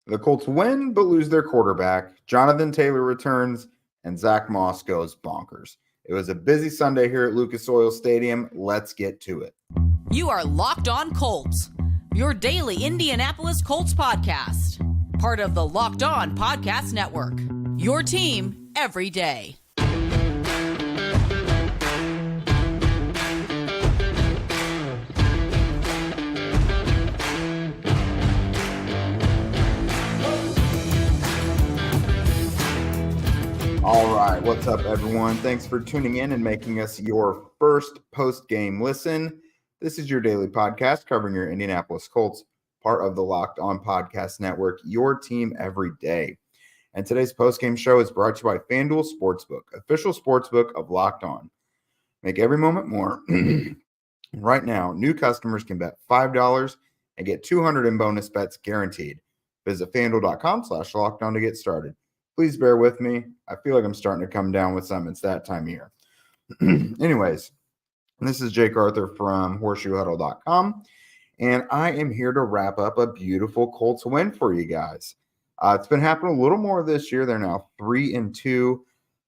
The Colts win but lose their quarterback. Jonathan Taylor returns, and Zack Moss goes bonkers. It was a busy Sunday here at Lucas Oil Stadium. Let's get to it. You are Locked On Colts, your daily Indianapolis Colts podcast. Part of the Locked On Podcast Network, your team every day. All right, what's up, everyone? Thanks for tuning in and making us your first post-game listen. This is your daily podcast covering your Indianapolis Colts, part of the Locked On Podcast Network, your team every day. And today's post-game show is brought to you by FanDuel Sportsbook, official sportsbook of Locked On. Make every moment more. Right now, new customers can bet $5 and get $200 in bonus bets guaranteed. Visit FanDuel.com/LockedOn to get started. Please bear with me. I feel like I'm starting to come down with something. It's that time of year. Anyways, this is Jake Arthur from horseshoehuddle.com, and I am here to wrap up a beautiful Colts win for you guys. It's been happening a little more this year. They're now 3-2,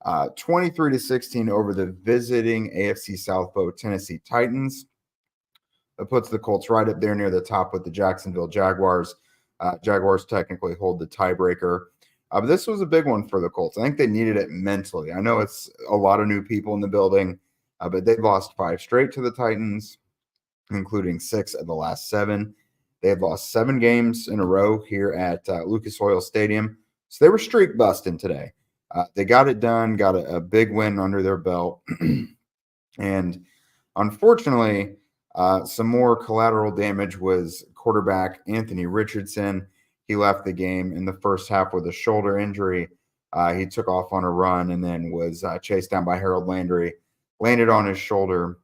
23-16 over the visiting AFC South foe Tennessee Titans. That puts the Colts right up there near the top with the Jacksonville Jaguars. Jaguars technically hold the tiebreaker. But this was a big one for the Colts. I think they needed it mentally. I know it's a lot of new people in the building, but they've lost 5 straight to the Titans, including 6 of the last 7. They've lost 7 games in a row here at Lucas Oil Stadium. So they were streak busting today. They got it done, got a big win under their belt. And unfortunately, some more collateral damage was quarterback Anthony Richardson. He left the game in the first half with a shoulder injury. He took off on a run and then was chased down by Harold Landry, landed on his shoulder.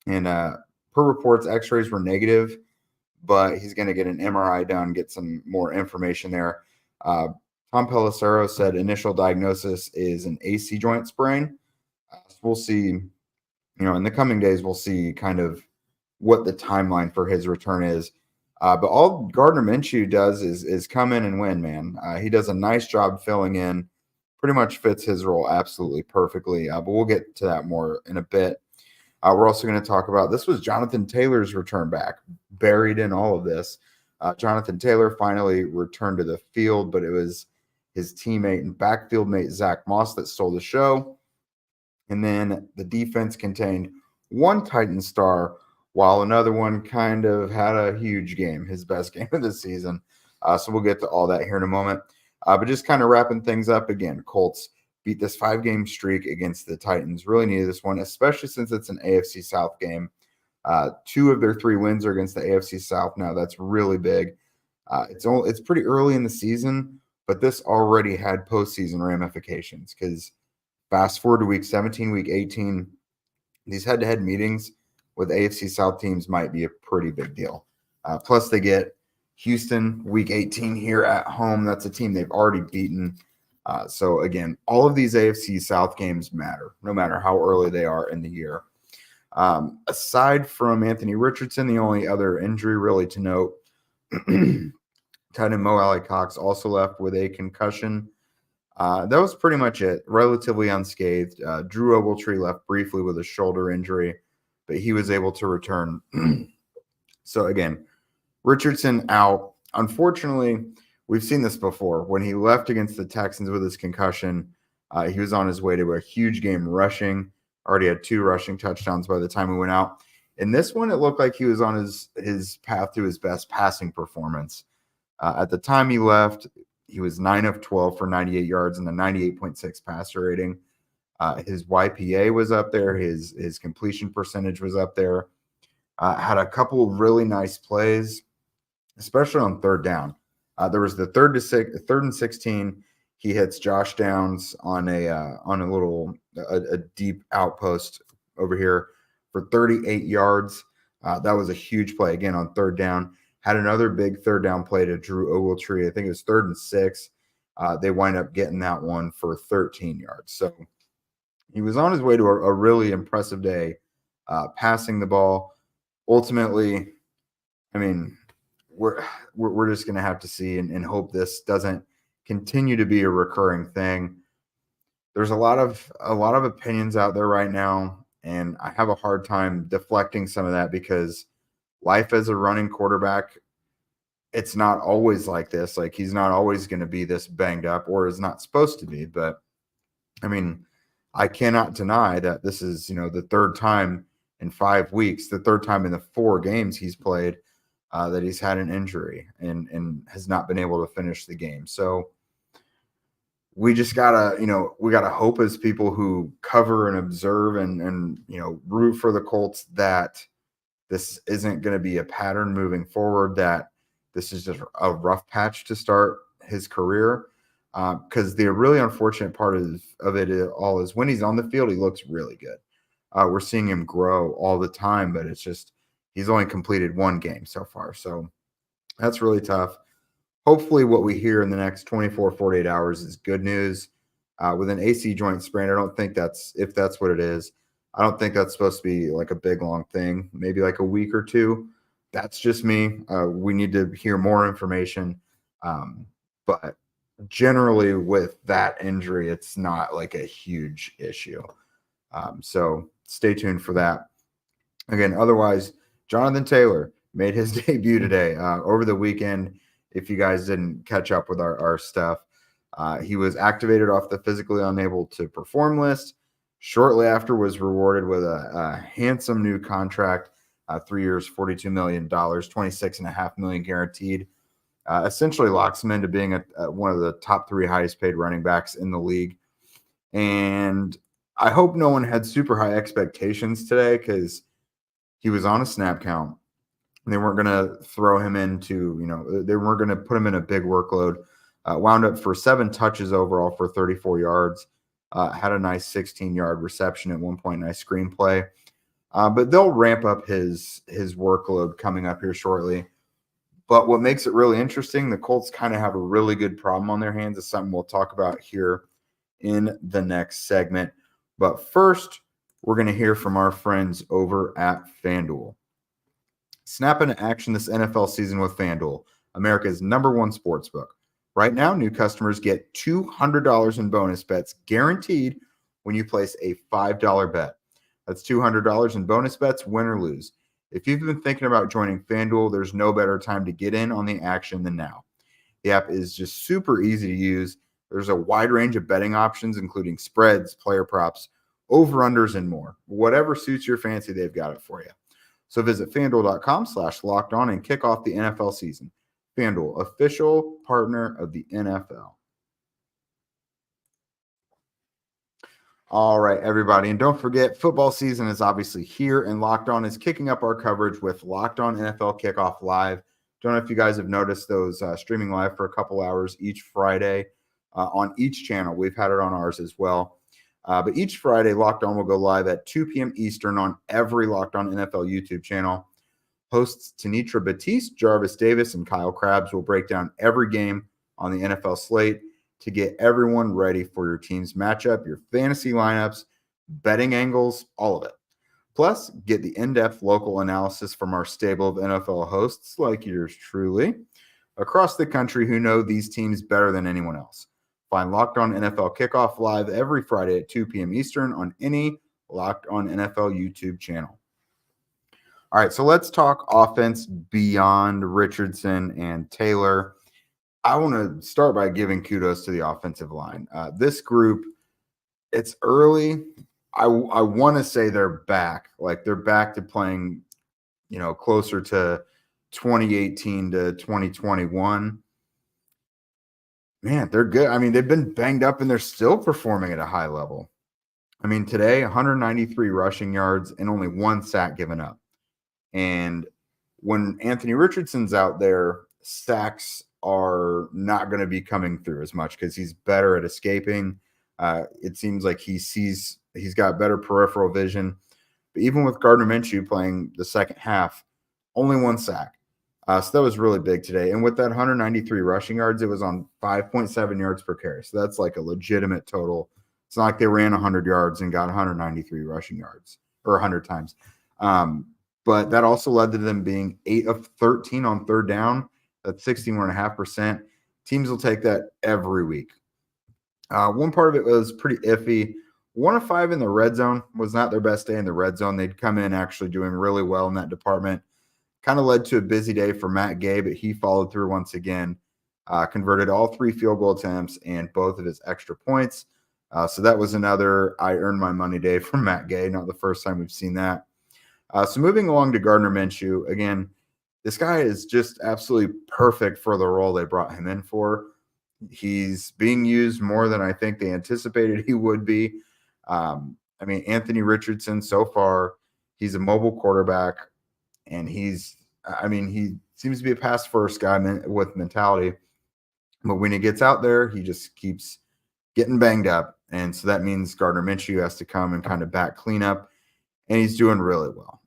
And per reports, x-rays were negative, but he's going to get an MRI done, get some more information there. Tom Pelissero said initial diagnosis is an AC joint sprain. So we'll see, in the coming days, we'll see kind of what the timeline for his return is. But all Gardner Minshew does is come in and win, man. He does a nice job filling in, pretty much fits his role absolutely perfectly. But we'll get to that more in a bit. We're also going to talk about, this was Jonathan Taylor's return back, buried in all of this. Jonathan Taylor finally returned to the field, but it was his teammate and backfield mate, Zack Moss, that stole the show. And then the defense contained one Titan star, while another one kind of had a huge game, his best game of the season. So we'll get to all that here in a moment. But just kind of wrapping things up again, Colts beat this 5-game streak against the Titans. Really needed this one, especially since it's an AFC South game. 2 of their 3 wins are against the AFC South now. That's really big. It's pretty early in the season, but this already had postseason ramifications because fast forward to week 17, week 18, these head-to-head meetings with AFC South teams might be a pretty big deal. Plus, they get Houston week 18 here at home. That's a team they've already beaten. So, again, all of these AFC South games matter, no matter how early they are in the year. Aside from Anthony Richardson, the only other injury really to note, tight end Mo Alley-Cox also left with a concussion. That was pretty much it, relatively unscathed. Drew Ogletree left briefly with a shoulder injury, but he was able to return. So, again, Richardson out. Unfortunately, we've seen this before. When he left against the Texans with his concussion, he was on his way to a huge game rushing. Already had 2 rushing touchdowns by the time he went out. In this one, it looked like he was on his path to his best passing performance. At the time he left, he was 9 of 12 for 98 yards and a 98.6 passer rating. His YPA was up there. His completion percentage was up there. Had a couple of really nice plays, especially on third down. There was the third and 16. He hits Josh Downs on a deep outpost over here for 38 yards. That was a huge play again on third down. Had another big third down play to Drew Ogletree. I think it was 3rd and 6. They wind up getting that one for 13 yards. So he was on his way to a really impressive day passing the ball. Ultimately, I mean, we're just going to have to see and hope this doesn't continue to be a recurring thing. There's a lot of opinions out there right now, and I have a hard time deflecting some of that because life as a running quarterback, it's not always like this. Like, he's not always going to be this banged up, or is not supposed to be. But I mean, I cannot deny that this is, the third time in 5 weeks, the third time in the 4 games he's played that he's had an injury and has not been able to finish the game. So we just gotta, we gotta hope as people who cover and observe and root for the Colts that this isn't going to be a pattern moving forward, that this is just a rough patch to start his career. Because the really unfortunate part of it all is when he's on the field, he looks really good. We're seeing him grow all the time, but it's just he's only completed 1 game so far. So that's really tough. Hopefully what we hear in the next 24, 48 hours is good news. With an AC joint sprain, I don't think if that's what it is, I don't think that's supposed to be like a big, long thing, maybe like a week or 2. That's just me. We need to hear more information. But generally with that injury, it's not like a huge issue. So stay tuned for that. Again, otherwise, Jonathan Taylor made his debut today over the weekend. If you guys didn't catch up with our stuff, he was activated off the physically unable to perform list. Shortly after, was rewarded with a handsome new contract, 3 years, $42 million, $26.5 million guaranteed. Essentially locks him into being one of the top 3 highest paid running backs in the league. And I hope no one had super high expectations today because he was on a snap count. They weren't going to throw him into, they weren't going to put him in a big workload. Wound up for 7 touches overall for 34 yards. Had a nice 16-yard reception at one point, nice screenplay. But they'll ramp up his workload coming up here shortly. But what makes it really interesting, the Colts kind of have a really good problem on their hands. It's something we'll talk about here in the next segment. But first, we're going to hear from our friends over at FanDuel. Snap into action this NFL season with FanDuel, America's #1 sportsbook. Right now, new customers get $200 in bonus bets guaranteed when you place a $5 bet. That's $200 in bonus bets, win or lose. If you've been thinking about joining FanDuel, there's no better time to get in on the action than now. The app is just super easy to use. There's a wide range of betting options, including spreads, player props, over-unders, and more. Whatever suits your fancy, they've got it for you. So visit FanDuel.com/lockedon and kick off the NFL season. FanDuel, official partner of the NFL. All right, everybody. And don't forget, football season is obviously here, and Locked On is kicking up our coverage with Locked On NFL Kickoff Live. Don't know if you guys have noticed those streaming live for a couple hours each Friday on each channel. We've had it on ours as well. But each Friday, Locked On will go live at 2 p.m. Eastern on every Locked On NFL YouTube channel. Hosts Tanitra Batiste, Jarvis Davis, and Kyle Krabs will break down every game on the NFL slate to get everyone ready for your team's matchup, your fantasy lineups, betting angles, all of it. Plus, get the in-depth local analysis from our stable of NFL hosts like yours truly across the country who know these teams better than anyone else. Find Locked On NFL Kickoff Live every Friday at 2 p.m. Eastern on any Locked On NFL YouTube channel. All right, so let's talk offense beyond Richardson and Taylor. I want to start by giving kudos to the offensive line. This group, it's early. I want to say they're back. Like, they're back to playing, closer to 2018 to 2021. Man, they're good. I mean, they've been banged up and they're still performing at a high level. I mean, today, 193 rushing yards and only 1 sack given up. And when Anthony Richardson's out there, sacks are not going to be coming through as much because he's better at escaping. It seems like he's got better peripheral vision. But even with Gardner Minshew playing the second half, only 1 sack. So that was really big today. And with that 193 rushing yards, it was on 5.7 yards per carry. So that's like a legitimate total. It's not like they ran 100 yards and got 193 rushing yards or 100 times. but that also led to them being 8 of 13 on third down. That's 61.5%. Teams will take that every week. One part of it was pretty iffy. 1 of 5 in the red zone was not their best day in the red zone. They'd come in actually doing really well in that department. Kind of led to a busy day for Matt Gay, but he followed through once again, converted all 3 field goal attempts and both of his extra points. So that was another I earned my money day from Matt Gay. Not the first time we've seen that. So moving along to Gardner Minshew, again, this guy is just absolutely perfect for the role they brought him in for. He's being used more than I think they anticipated he would be. Anthony Richardson, so far, he's a mobile quarterback, and he seems to be a pass-first guy with mentality. But when he gets out there, he just keeps getting banged up. And so that means Gardner Minshew has to come and kind of back clean up, and he's doing really well.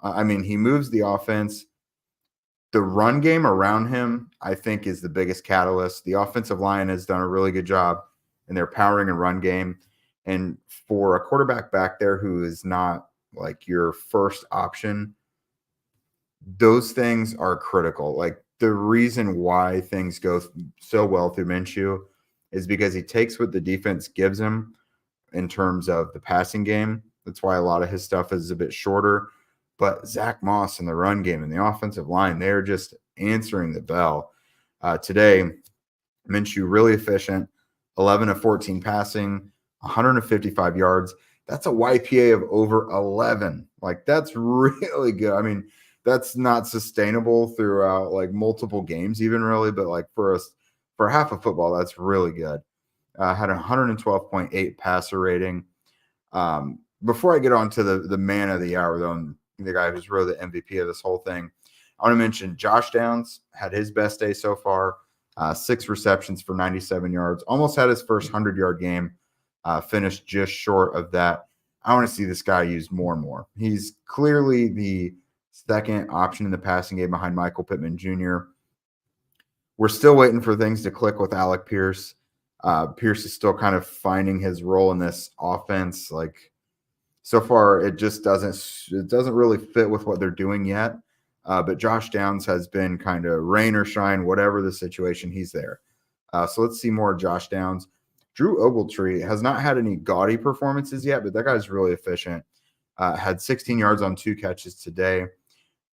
He moves the offense. The run game around him, I think, is the biggest catalyst. The offensive line has done a really good job in their powering and run game. And for a quarterback back there who is not like your first option, those things are critical. Like, the reason why things go so well through Minshew is because he takes what the defense gives him in terms of the passing game. That's why a lot of his stuff is a bit shorter. But Zack Moss in the run game and the offensive line, they're just answering the bell. Today, Minshew really efficient, 11 of 14 passing, 155 yards. That's a YPA of over 11. Like, that's really good. That's not sustainable throughout like multiple games even really, but like for half of football, that's really good. Had a 112.8 passer rating. Before I get on to the man of the hour, though, and the guy who's really the MVP of this whole thing, I want to mention Josh Downs had his best day so far. 6 receptions for 97 yards. Almost had his first 100-yard game. Finished just short of that. I want to see this guy used more and more. He's clearly the second option in the passing game behind Michael Pittman Jr. We're still waiting for things to click with Alec Pierce. Pierce is still kind of finding his role in this offense. Like, so far, it doesn't really fit with what they're doing yet. But Josh Downs has been kind of rain or shine, whatever the situation, he's there. So let's see more of Josh Downs. Drew Ogletree has not had any gaudy performances yet, but that guy's really efficient. Had 16 yards on 2 catches today.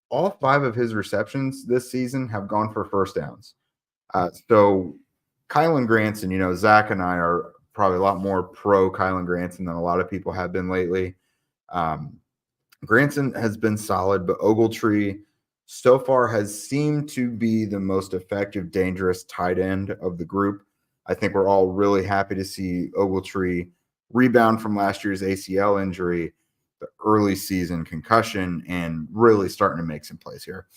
All 5 of his receptions this season have gone for first downs. So Kylan Granson, Zach and I are probably a lot more pro Kylan Granson than a lot of people have been lately. Granson has been solid, but Ogletree so far has seemed to be the most effective, dangerous tight end of the group. I think we're all really happy to see Ogletree rebound from last year's ACL injury, the early season concussion, and really starting to make some plays here.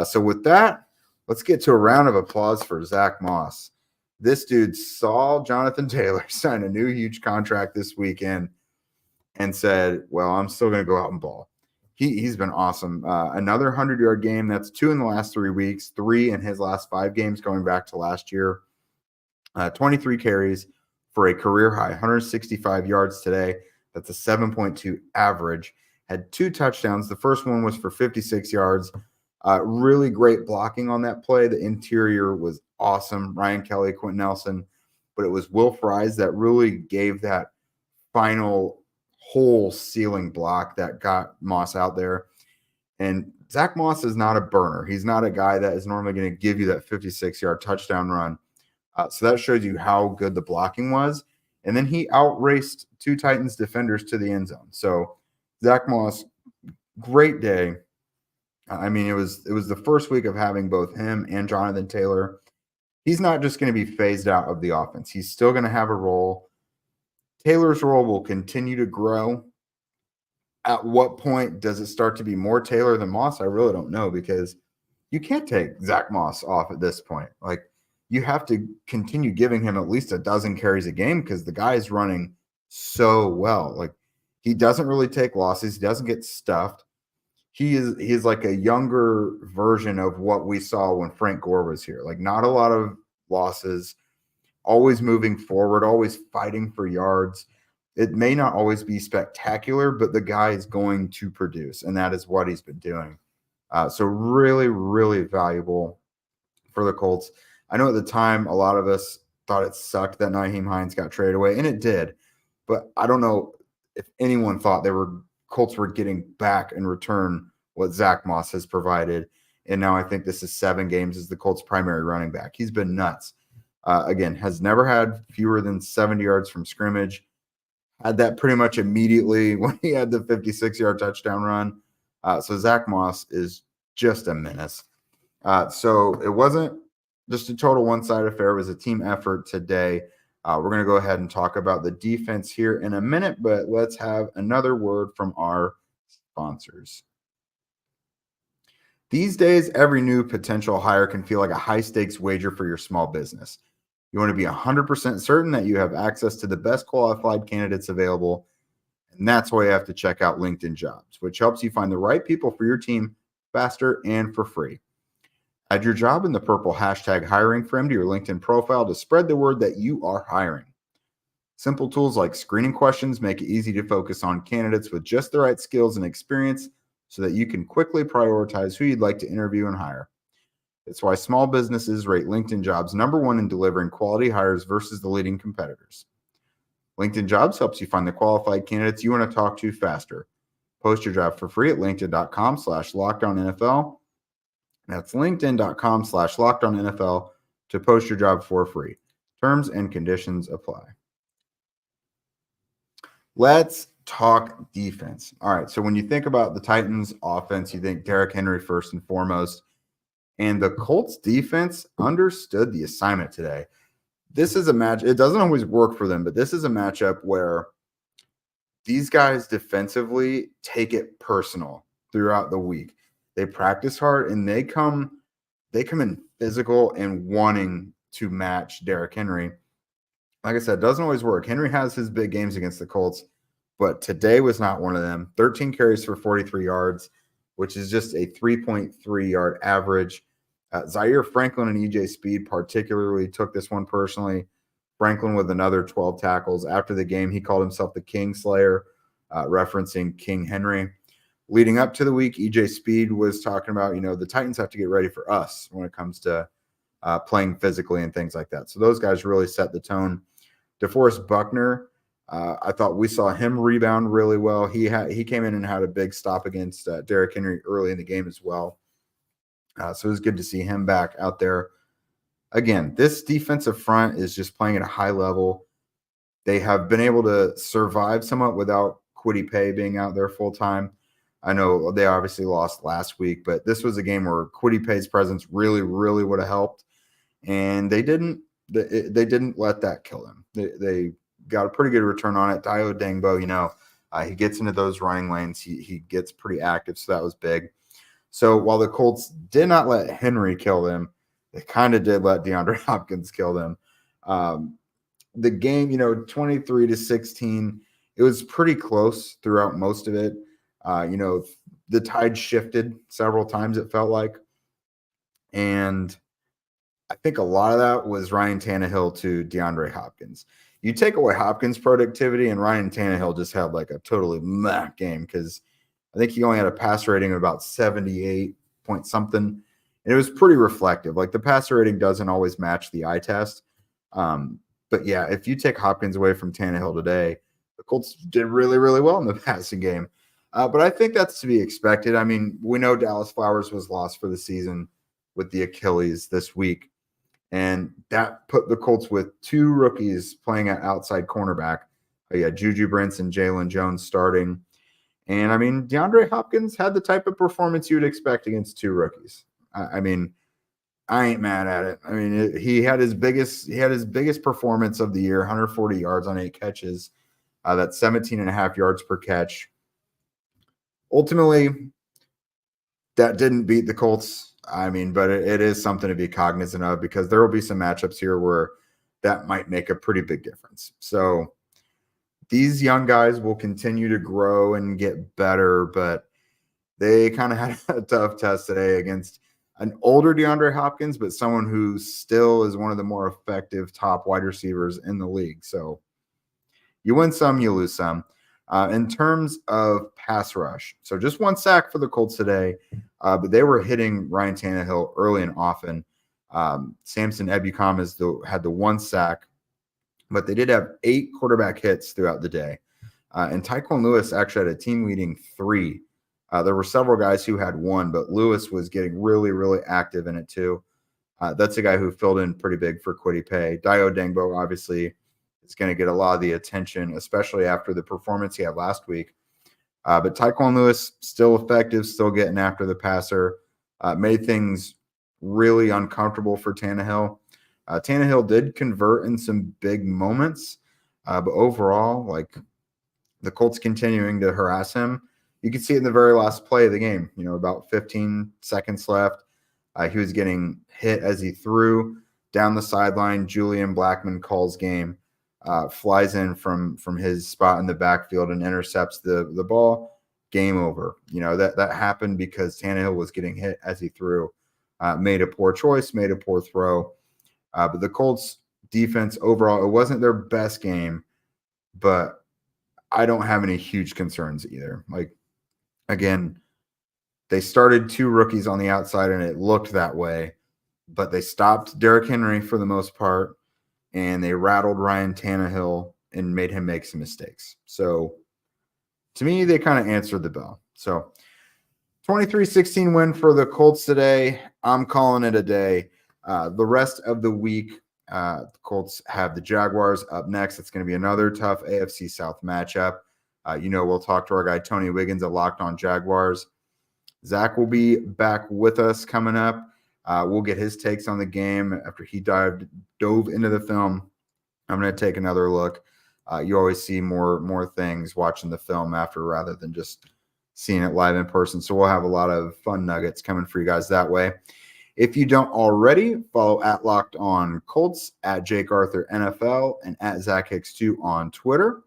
So with that, let's get to a round of applause for Zack Moss. This dude saw Jonathan Taylor sign a new huge contract this weekend and said, well, I'm still going to go out and ball. He's been awesome. Another 100-yard game. That's 2 in the last 3 weeks, 3 in his last 5 games going back to last year. 23 carries for a career high, 165 yards today. That's a 7.2 average. Had 2 touchdowns. The first one was for 56 yards. Really great blocking on that play. The interior was awesome. Ryan Kelly, Quentin Nelson. But it was Will Fries that really gave that final whole ceiling block that got Moss out there. And Zack Moss is not a burner. He's not a guy that is normally going to give you that 56-yard touchdown run. So that shows you how good the blocking was. And then he outraced 2 Titans defenders to the end zone. So Zack Moss, great day. It was the first week of having both him and Jonathan Taylor. He's not just going to be phased out of the offense. He's still going to have a role. Taylor's role will continue to grow. At what point does it start to be more Taylor than Moss? I really don't know, because you can't take Zack Moss off at this point. Like, you have to continue giving him at least 12 carries a game because the guy is running so well. Like, he doesn't really take losses. He doesn't get stuffed. He's like a younger version of what we saw when Frank Gore was here. Like, not a lot of losses, always moving forward, always fighting for yards. It may not always be spectacular, but the guy is going to produce, and that is what he's been doing. So really, really valuable for the Colts. I know at the time, a lot of us thought it sucked that Nyheim Hines got traded away, and it did. But I don't know if anyone thought Colts were getting back in return what Zack Moss has provided. And now I think this is 7 games as the Colts' primary running back. He's been nuts. Again, has never had fewer than 70 yards from scrimmage. Had that pretty much immediately when he had the 56-yard touchdown run. So Zack Moss is just a menace. So it wasn't just a total one-sided affair. It was a team effort today. We're going to go ahead and talk about the defense here in a minute, but let's have another word from our sponsors. These days, every new potential hire can feel like a high-stakes wager for your small business. You want to be 100% certain that you have access to the best qualified candidates available, and that's why you have to check out LinkedIn Jobs, which helps you find the right people for your team faster and for free. Add your job in the purple hashtag hiring frame to your LinkedIn profile to spread the word that you are hiring. Simple tools like screening questions make it easy to focus on candidates with just the right skills and experience so that you can quickly prioritize who you'd like to interview and hire. It's why small businesses rate LinkedIn Jobs #1 in delivering quality hires versus the leading competitors. LinkedIn Jobs helps you find the qualified candidates you want to talk to faster. Post your job for free at linkedin.com/LockedOnNFL. That's linkedin.com/LockedOnNFL to post your job for free. Terms and conditions apply. Let's talk defense. All right, so when you think about the Titans offense, you think Derrick Henry first and foremost. And the Colts defense understood the assignment today. This is a match. It doesn't always work for them, but this is a matchup where these guys defensively take it personal throughout the week. They practice hard and they come in physical and wanting to match Derrick Henry. Like I said, it doesn't always work. Henry has his big games against the Colts, but today was not one of them. 13 carries for 43 yards, which is just a 3.3-yard average. Zaire Franklin and EJ Speed particularly took this one personally. Franklin with another 12 tackles. After the game, he called himself the King Slayer, referencing King Henry. Leading up to the week, EJ Speed was talking about, the Titans have to get ready for us when it comes to playing physically and things like that. So those guys really set the tone. DeForest Buckner, I thought we saw him rebound really well. He came in and had a big stop against Derrick Henry early in the game as well. So it was good to see him back out there. Again, this defensive front is just playing at a high level. They have been able to survive somewhat without Kwity Paye being out there full time. I know they obviously lost last week, but this was a game where Kwity Paye's presence really, really would have helped. And they didn't let that kill them. They got a pretty good return on it. Dayo Dangbo, he gets into those running lanes. He gets pretty active, so that was big. So while the Colts did not let Henry kill them, they kind of did let DeAndre Hopkins kill them. The game, 23-16, it was pretty close throughout most of it. The tide shifted several times, it felt like. And I think a lot of that was Ryan Tannehill to DeAndre Hopkins. You take away Hopkins' productivity, and Ryan Tannehill just had like a totally meh game because I think he only had a pass rating of about 78 point something. And it was pretty reflective. Like the passer rating doesn't always match the eye test. But yeah, if you take Hopkins away from Tannehill today, the Colts did really, really well in the passing game. But I think that's to be expected. I mean, we know Dallas Flowers was lost for the season with the Achilles this week. And that put the Colts with 2 rookies playing at outside cornerback. Juju Brents and Jalen Jones starting. And I mean, DeAndre Hopkins had the type of performance you would expect against 2 rookies. I mean, I ain't mad at it. I mean, he had his biggest performance of the year, 140 yards on 8 catches. That's 17.5 yards per catch. Ultimately, that didn't beat the Colts. I mean, but it is something to be cognizant of because there will be some matchups here where that might make a pretty big difference. So these young guys will continue to grow and get better, but they kind of had a tough test today against an older DeAndre Hopkins, but someone who still is one of the more effective top wide receivers in the league. So you win some, you lose some. In terms of pass rush, so just one sack for the Colts today, but they were hitting Ryan Tannehill early and often. Samson Ebukam had the one sack, but they did have 8 quarterback hits throughout the day. And Tyquan Lewis actually had a team-leading 3. There were several guys who had 1, but Lewis was getting really, really active in it too. That's a guy who filled in pretty big for Kwity Paye. Dio Dengbo obviously is going to get a lot of the attention, especially after the performance he had last week. But Tyquan Lewis, still effective, still getting after the passer, made things really uncomfortable for Tannehill. Tannehill did convert in some big moments, but overall, like the Colts continuing to harass him. You could see it in the very last play of the game, about 15 seconds left. He was getting hit as he threw down the sideline. Julian Blackmon calls game, flies in from his spot in the backfield and intercepts the ball. Game over. That happened because Tannehill was getting hit as he threw. Made a poor choice, made a poor throw. But the Colts defense overall, it wasn't their best game, but I don't have any huge concerns either. Like, again, they started 2 rookies on the outside and it looked that way, but they stopped Derrick Henry for the most part, and they rattled Ryan Tannehill and made him make some mistakes. So to me, they kind of answered the bell. So 23-16 win for the Colts today. I'm calling it a day. The rest of the week, the Colts have the Jaguars up next. It's going to be another tough AFC South matchup. We'll talk to our guy Tony Wiggins at Locked On Jaguars. Zach will be back with us coming up. We'll get his takes on the game after he dove into the film. I'm going to take another look. You always see more things watching the film after rather than just seeing it live in person. So we'll have a lot of fun nuggets coming for you guys that way. If you don't already, follow at Locked On Colts, at Jake Arthur NFL, and at Zach Hicks 2 on Twitter.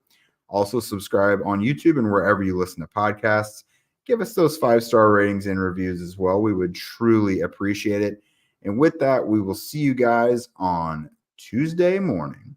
Also subscribe on YouTube and wherever you listen to podcasts. Give us those 5-star ratings and reviews as well. We would truly appreciate it. And with that, we will see you guys on Tuesday morning.